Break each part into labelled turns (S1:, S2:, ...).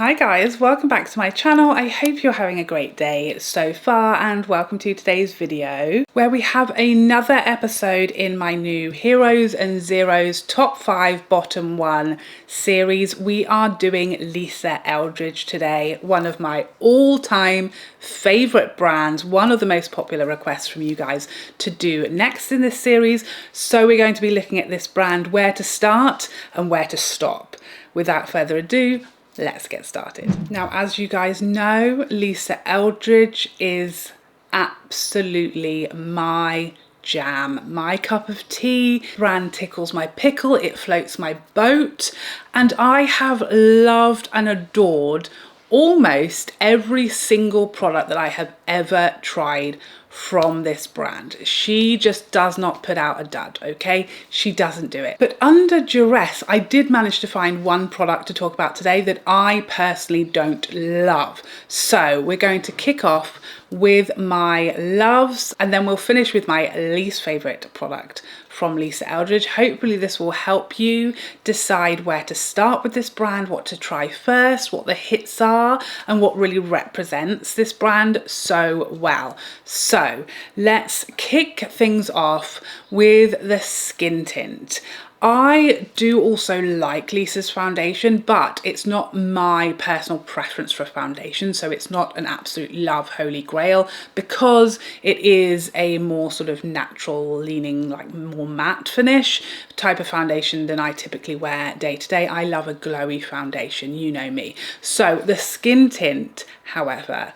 S1: Hi guys, welcome back to my channel. I hope you're having a great day so far and welcome to today's video where we have another episode in my new Heroes and Zeros Top 5 Bottom 1 series. We are doing Lisa Eldridge today, one of my all-time favourite brands, one of the most popular requests from you guys to do next in this series. So we're going to be looking at this brand, where to start and where to stop. Without further ado, let's get started. Now, as you guys know, Lisa Eldridge is absolutely my jam, my cup of tea. Brand tickles my pickle, it floats my boat, and I have loved and adored almost every single product that I have ever tried from this brand. She just does not put out a dud, okay? She doesn't do it. But under duress, I did manage to find one product to talk about today that I personally don't love. So we're going to kick off with my loves and then we'll finish with my least favorite product from Lisa Eldridge. Hopefully this will help you decide where to start with this brand, what to try first, what the hits are, and what really represents this brand so well. So let's kick things off with the skin tint. I do also like Lisa's foundation, but it's not my personal preference for foundation, so it's not an absolute love holy grail because it is a more sort of natural leaning, like more matte finish type of foundation than I typically wear day to day. I love a glowy foundation, you know me. So the skin tint, however,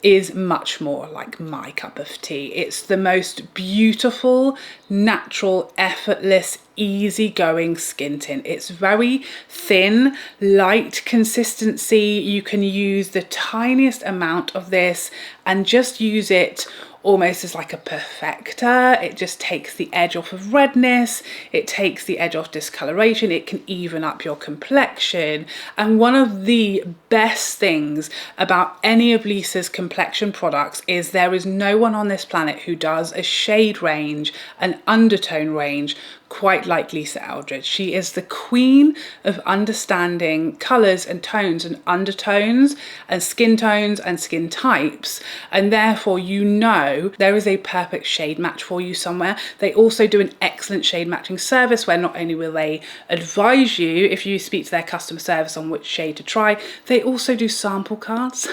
S1: is much more like my cup of tea. It's the most beautiful, natural, effortless, easygoing skin tint. It's very thin, light consistency. You can use the tiniest amount of this and just use it almost as like a perfector. It just takes the edge off of redness, it takes the edge off discoloration, it can even up your complexion. And one of the best things about any of Lisa's complexion products is there is no one on this planet who does a shade range, an undertone range, quite like Lisa Eldridge. She is the queen of understanding colours and tones and undertones and skin tones and skin types, and therefore you know there is a perfect shade match for you somewhere. They also do an excellent shade matching service where not only will they advise you if you speak to their customer service on which shade to try, they also do sample cards.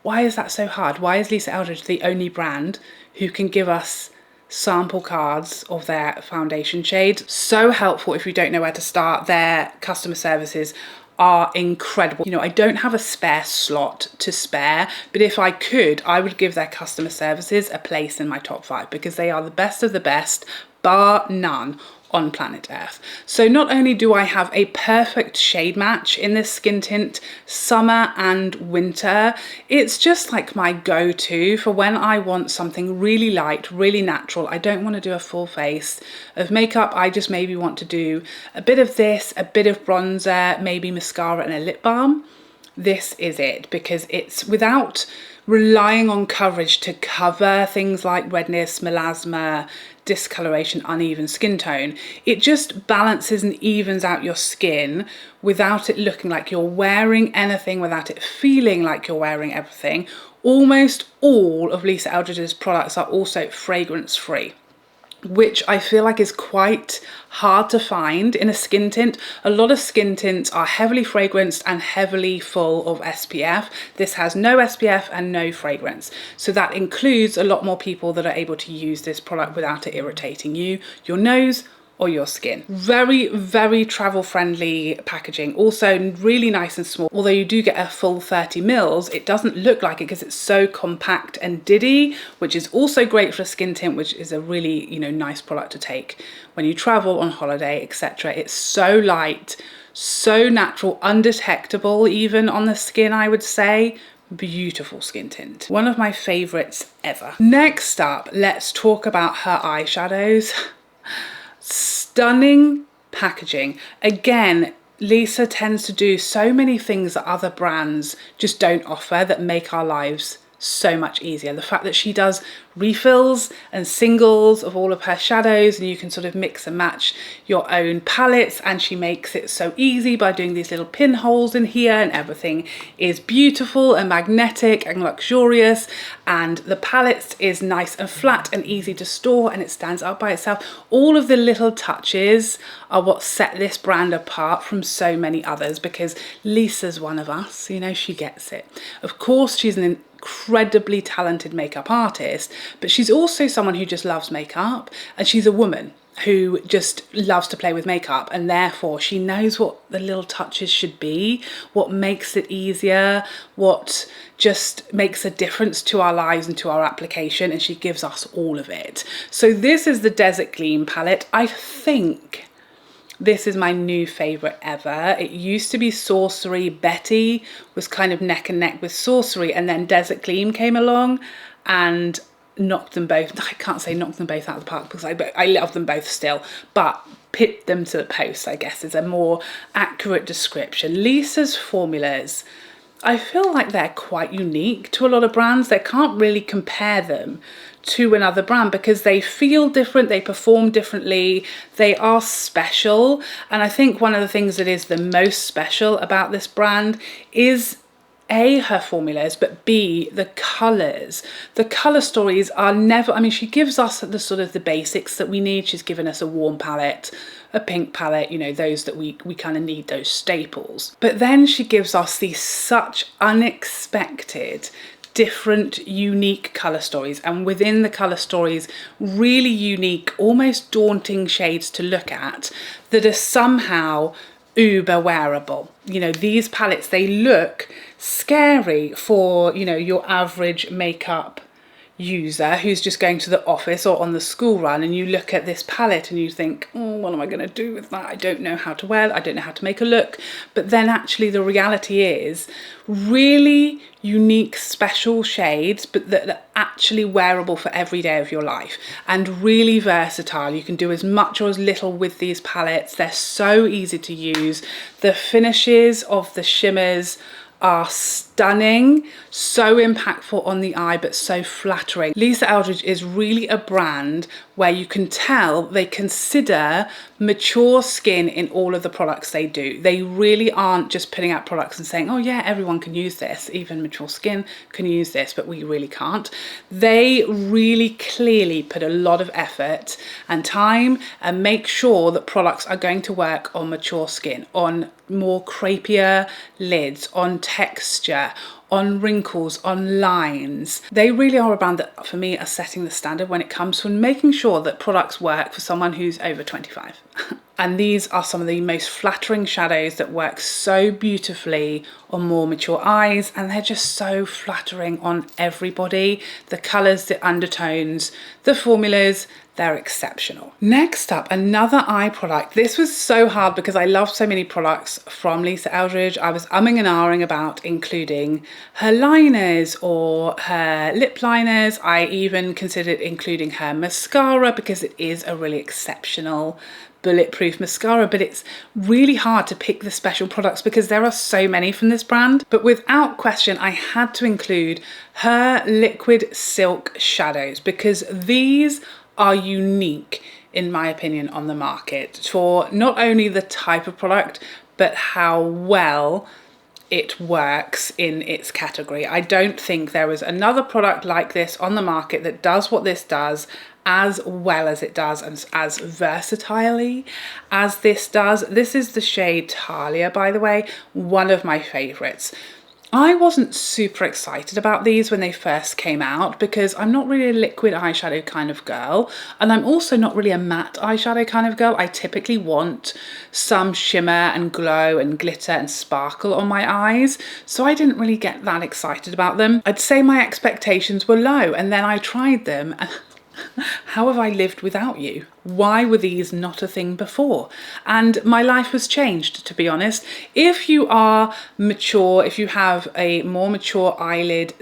S1: Why is that so hard? Why is Lisa Eldridge the only brand who can give us sample cards of their foundation shades? So helpful if you don't know where to start. Their customer services are incredible. You know, I don't have a spare slot to spare, but if I could, I would give their customer services a place in my top 5 because they are the best of the best, bar none, on planet Earth. So not only do I have a perfect shade match in this skin tint, summer and winter, it's just like my go-to for when I want something really light, really natural. I don't want to do a full face of makeup. I just maybe want to do a bit of this, a bit of bronzer, maybe mascara and a lip balm. This is it, because it's without relying on coverage to cover things like redness, melasma, discoloration, uneven skin tone. It just balances and evens out your skin without it looking like you're wearing anything, without it feeling like you're wearing everything. Almost all of Lisa Eldridge's products are also fragrance free, which I feel like is quite hard to find in a skin tint. A lot of skin tints are heavily fragranced and heavily full of SPF. This has no SPF and no fragrance. So that includes a lot more people that are able to use this product without it irritating you, your nose, or your skin. Very, very travel friendly packaging. Also really nice and small. Although you do get a full 30 mils, it doesn't look like it because it's so compact and diddy, which is also great for a skin tint, which is a really, you know, nice product to take when you travel on holiday, etc. It's so light, so natural, undetectable even on the skin, I would say. Beautiful skin tint. One of my favorites ever. Next up, let's talk about her eyeshadows. Stunning packaging. Again, Lisa tends to do so many things that other brands just don't offer that make our lives so much easier. The fact that she does refills and singles of all of her shadows, and you can sort of mix and match your own palettes, and she makes it so easy by doing these little pinholes in here, and everything is beautiful and magnetic and luxurious, and the palette is nice and flat and easy to store, and it stands up by itself. All of the little touches are what set this brand apart from so many others, because Lisa's one of us, you know, she gets it. Of course, she's an incredibly talented makeup artist, but she's also someone who just loves makeup, and she's a woman who just loves to play with makeup, and therefore she knows what the little touches should be, what makes it easier, what just makes a difference to our lives and to our application, and she gives us all of it. So this is the Desert Gleam palette. I think this is my new favourite ever. It used to be Sorcery. Betty was kind of neck and neck with Sorcery, and then Desert Gleam came along and knocked them both, I can't say knocked them both out of the park because I love them both still, but pipped them to the post, I guess, is a more accurate description. Lisa's formulas, I feel like they're quite unique to a lot of brands. They can't really compare them to another brand because they feel different, they perform differently, they are special. And I think one of the things that is the most special about this brand is A, her formulas, but B, the colours. The colour stories are never, I mean, she gives us the sort of the basics that we need. She's given us a warm palette, a pink palette, you know, those that we kind of need, those staples. But then she gives us these such unexpected, different, unique colour stories, and within the colour stories, really unique, almost daunting shades to look at that are somehow uber wearable. You know, these palettes, they look scary for, you know, your average makeup user who's just going to the office or on the school run, and you look at this palette and you think, oh, what am I going to do with that? I don't know how to wear it, I don't know how to make a look. But then actually the reality is really unique, special shades, but that are actually wearable for every day of your life and really versatile. You can do as much or as little with these palettes. They're so easy to use. The finishes of the shimmers are stunning, so impactful on the eye, but so flattering. Lisa Eldridge is really a brand where you can tell they consider mature skin in all of the products they do. They really aren't just putting out products and saying, oh yeah, everyone can use this, even mature skin can use this, but we really can't. They really clearly put a lot of effort and time and make sure that products are going to work on mature skin, on more crepier lids, on texture, on wrinkles, on lines. They really are a brand that, for me, are setting the standard when it comes to making sure that products work for someone who's over 25. And these are some of the most flattering shadows that work so beautifully on more mature eyes, and they're just so flattering on everybody. The colours, the undertones, the formulas, they're exceptional. Next up, another eye product. This was so hard because I love so many products from Lisa Eldridge. I was umming and ahhing about including her liners or her lip liners. I even considered including her mascara because it is a really exceptional bulletproof mascara, but it's really hard to pick the special products because there are so many from this brand. But without question, I had to include her liquid silk shadows because these are unique, in my opinion, on the market for not only the type of product, but how well it works in its category. I don't think there is another product like this on the market that does what this does as well as it does and as versatilely as this does. This is the shade Talia, by the way, one of my favorites. I wasn't super excited about these when they first came out because I'm not really a liquid eyeshadow kind of girl, and I'm also not really a matte eyeshadow kind of girl. I typically want some shimmer and glow and glitter and sparkle on my eyes, so I didn't really get that excited about them. I'd say my expectations were low, and then I tried them and how have I lived without you? Why were these not a thing before? And my life was changed, to be honest. If you are mature, if you have a more mature eyelid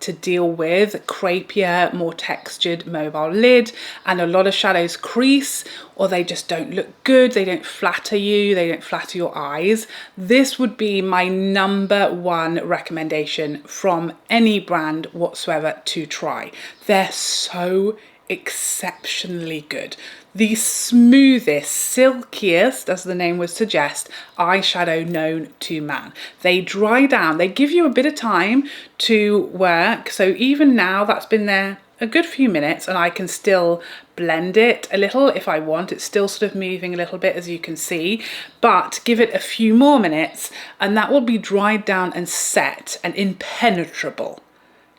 S1: to deal with crepier, more textured mobile lid, and a lot of shadows crease or they just don't look good, they don't flatter you, they don't flatter your eyes. This would be my #1 recommendation from any brand whatsoever to try. They're so exceptionally good. The smoothest, silkiest, as the name would suggest, eyeshadow known to man. They dry down, they give you a bit of time to work. So even now that's been there a good few minutes and I can still blend it a little if I want. It's still sort of moving a little bit, as you can see, but give it a few more minutes and that will be dried down and set and impenetrable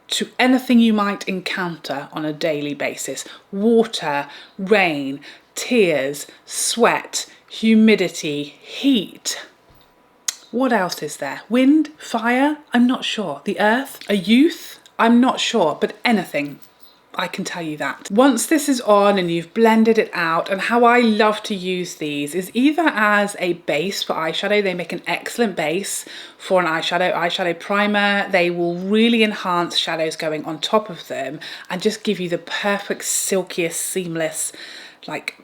S1: to anything you might encounter on a daily basis. Water, rain, tears, sweat, humidity, heat. What else is there? Wind, fire? I'm not sure. The earth, a youth? I'm not sure, but anything. I can tell you that. Once this is on and you've blended it out, and how I love to use these is either as a base for eyeshadow. They make an excellent base for an eyeshadow primer. They will really enhance shadows going on top of them and just give you the perfect silkiest, seamless, like,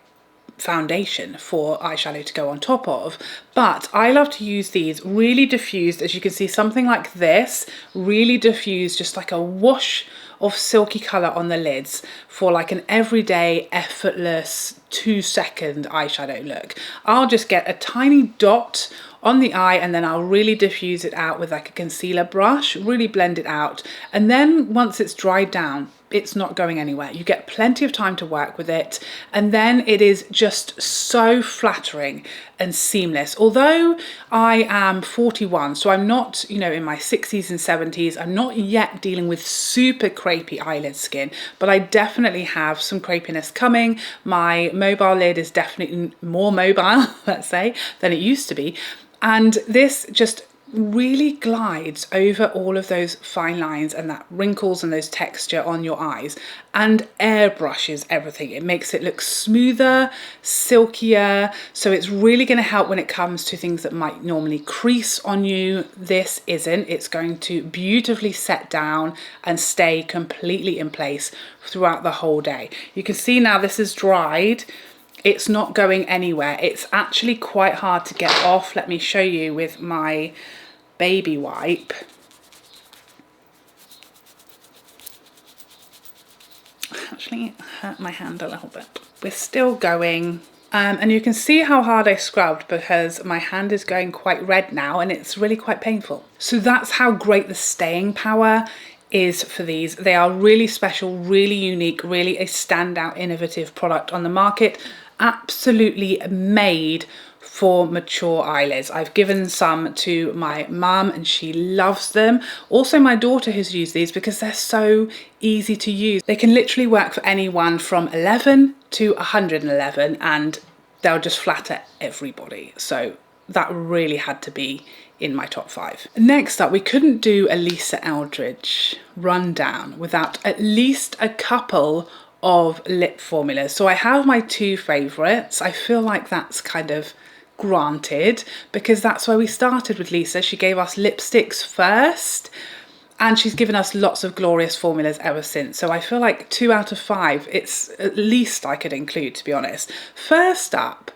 S1: foundation for eyeshadow to go on top of. But I love to use these really diffused, as you can see, something like this, really diffused, just like a wash of silky colour on the lids for like an everyday effortless 2-second eyeshadow look. I'll just get a tiny dot on the eye and then I'll really diffuse it out with like a concealer brush, really blend it out, and then once it's dried down, it's not going anywhere. You get plenty of time to work with it, and then it is just so flattering and seamless. Although I am 41, so I'm not, you know, in my 60s and 70s, I'm not yet dealing with super crepey eyelid skin, but I definitely have some crepiness coming. My mobile lid is definitely more mobile, let's say, than it used to be. And this just really glides over all of those fine lines and that wrinkles and those texture on your eyes and airbrushes everything. It makes it look smoother, silkier. So it's really going to help when it comes to things that might normally crease on you. This isn't. It's going to beautifully set down and stay completely in place throughout the whole day. You can see now this is dried. It's not going anywhere. It's actually quite hard to get off. Let me show you with my baby wipe. Actually hurt my hand a little bit. We're still going. And you can see how hard I scrubbed because my hand is going quite red now and it's really quite painful. So that's how great the staying power is for these. They are really special, really unique, really a standout innovative product on the market. Absolutely made for mature eyelids. I've given some to my mum and she loves them. Also my daughter has used these because they're so easy to use. They can literally work for anyone from 11 to 111 and they'll just flatter everybody. So that really had to be in my top 5. Next up, we couldn't do a Lisa Eldridge rundown without at least a couple of lip formulas. So I have my 2 favorites. I feel like that's kind of granted because that's where we started with Lisa. She gave us lipsticks first and she's given us lots of glorious formulas ever since. So I feel like 2 out of 5, it's at least I could include, to be honest. First up,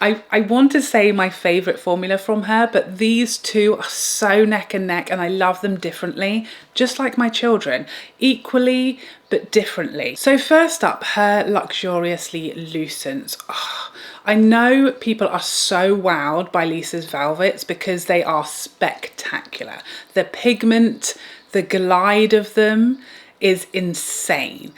S1: I want to say my favourite formula from her, but these two are so neck and neck and I love them differently, just like my children, equally but differently. So first up, her Luxuriously Lucents. Oh, I know people are so wowed by Lisa's velvets because they are spectacular. The pigment, the glide of them is insane,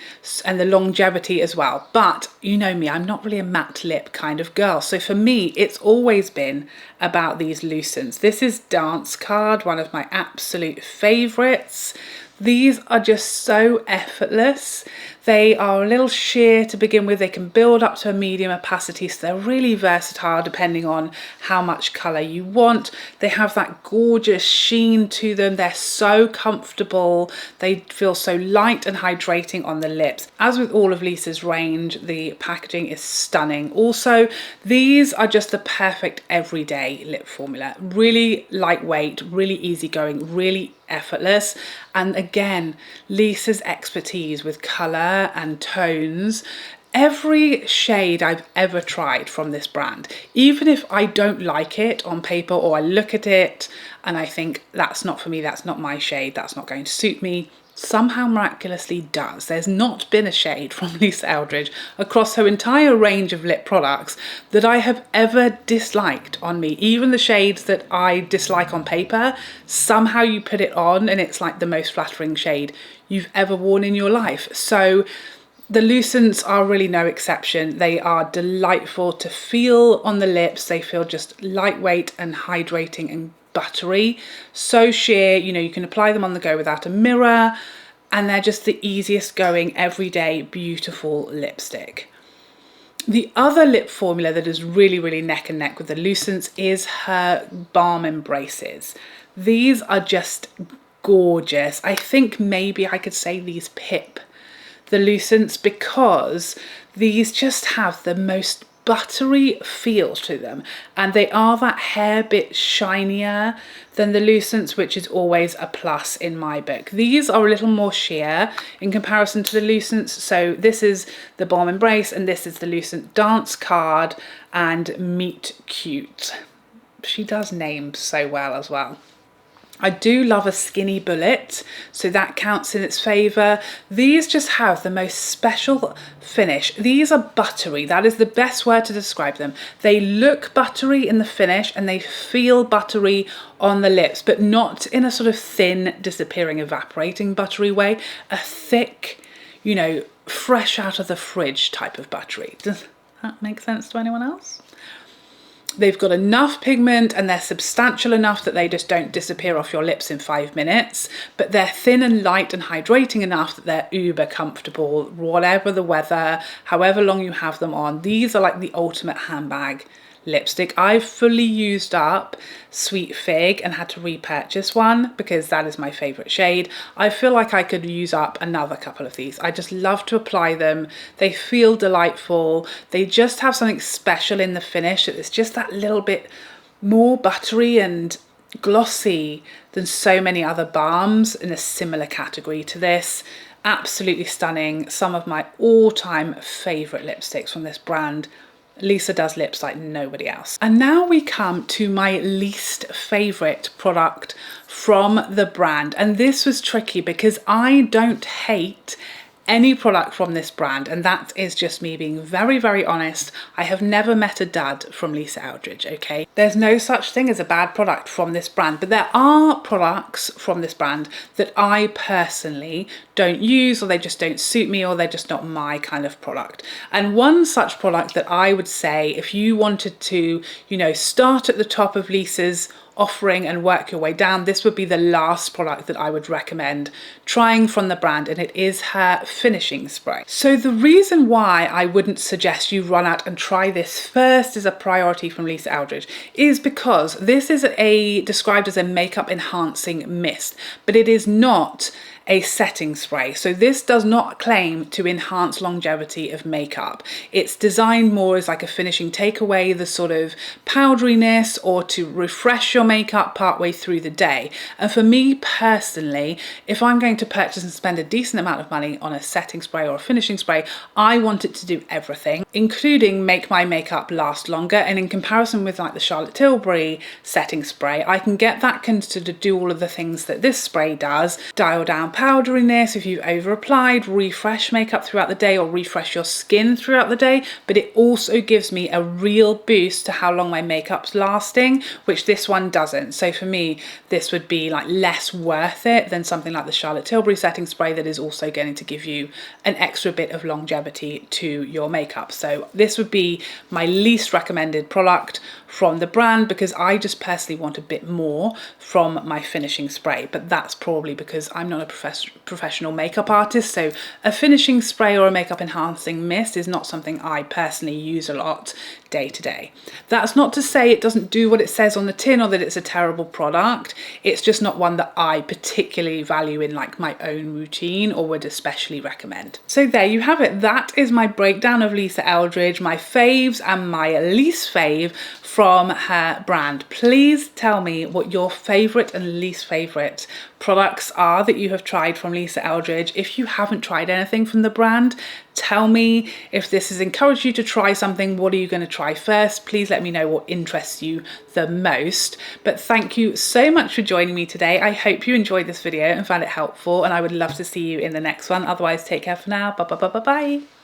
S1: and the longevity as well. But you know me, I'm not really a matte lip kind of girl, so for me it's always been about these Lucents. This is Dance Card, one of my absolute favorites. These are just so effortless. They are a little sheer to begin with. They can build up to a medium opacity, so they're really versatile depending on how much colour you want. They have that gorgeous sheen to them. They're so comfortable. They feel so light and hydrating on the lips. As with all of Lisa's range, the packaging is stunning. Also, these are just the perfect everyday. everyday lip formula. Really lightweight, really easygoing, really effortless. And again, Lisa's expertise with colour and tones. Every shade I've ever tried from this brand, even if I don't like it on paper or I look at it and I think that's not for me, that's not my shade, that's not going to suit me, somehow miraculously does. There's not been a shade from Lisa Eldridge across her entire range of lip products that I have ever disliked on me. Even the shades that I dislike on paper, somehow you put it on and it's like the most flattering shade you've ever worn in your life. So the Lucents are really no exception. They are delightful to feel on the lips. They feel just lightweight and hydrating and buttery. So sheer, you know, you can apply them on the go without a mirror, and they're just the easiest going everyday beautiful lipstick. The other lip formula that is really, really neck and neck with the Lucents is her Balm Embraces. These are just gorgeous. I think maybe I could say these pip the Lucents because these just have the most buttery feel to them, and they are that hair bit shinier than the Lucents, which is always a plus in my book. These are a little more sheer in comparison to the Lucents. So this is the Balm Embrace and this is the Lucent Dance Card and Meet Cute. She does names so well as well. I do love a skinny bullet, so that counts in its favour. These just have the most special finish. These are buttery. That is the best word to describe them. They look buttery in the finish and they feel buttery on the lips, but not in a sort of thin, disappearing, evaporating buttery way. A thick, you know, fresh out of the fridge type of buttery. Does that make sense to anyone else? They've got enough pigment and they're substantial enough that they just don't disappear off your lips in 5 minutes, but they're thin and light and hydrating enough that they're uber comfortable, whatever the weather, however long you have them on. These are like the ultimate handbag lipstick. I've fully used up Sweet Fig and had to repurchase one because that is my favourite shade. I feel like I could use up another couple of these. I just love to apply them. They feel delightful. They just have something special in the finish. It's just that little bit more buttery and glossy than so many other balms in a similar category to this. Absolutely stunning. Some of my all-time favourite lipsticks from this brand. Lisa does lips like nobody else. And now we come to my least favourite product from the brand. And this was tricky because I don't hate any product from this brand, and that is just me being very, very honest. I have never met a dud from Lisa Eldridge, okay? There's no such thing as a bad product from this brand, but there are products from this brand that I personally don't use, or they just don't suit me, or they're just not my kind of product. And one such product that I would say, if you wanted to, you know, start at the top of Lisa's offering and work your way down, this would be the last product that I would recommend trying from the brand, and it is her finishing spray. So the reason why I wouldn't suggest you run out and try this first as a priority from Lisa Eldridge is because this is described as a makeup enhancing mist, but it is not a setting spray. So this does not claim to enhance longevity of makeup. It's designed more as like a finishing takeaway, the sort of powderiness, or to refresh your makeup partway through the day. And for me personally, if I'm going to purchase and spend a decent amount of money on a setting spray or a finishing spray, I want it to do everything, including make my makeup last longer. And in comparison with like the Charlotte Tilbury setting spray, I can get that to do all of the things that this spray does. Dial down powderiness if you've over applied, refresh makeup throughout the day, or refresh your skin throughout the day, but it also gives me a real boost to how long my makeup's lasting, which this one doesn't. So for me, this would be like less worth it than something like the Charlotte Tilbury setting spray that is also going to give you an extra bit of longevity to your makeup. So this would be my least recommended product from the brand because I just personally want a bit more from my finishing spray, but that's probably because I'm not a professional makeup artist, so a finishing spray or a makeup enhancing mist is not something I personally use a lot day to day. That's not to say it doesn't do what it says on the tin or that it's a terrible product. It's just not one that I particularly value in like my own routine or would especially recommend. So there you have it. That is my breakdown of Lisa Eldridge, my faves and my least fave from her brand. Please tell me what your favourite and least favourite products are that you have tried from Lisa Eldridge. If you haven't tried anything from the brand, tell me. If this has encouraged you to try something, what are you going to try first? Please let me know what interests you the most. But thank you so much for joining me today. I hope you enjoyed this video and found it helpful, and I would love to see you in the next one. Otherwise, take care for now. Bye bye bye bye bye.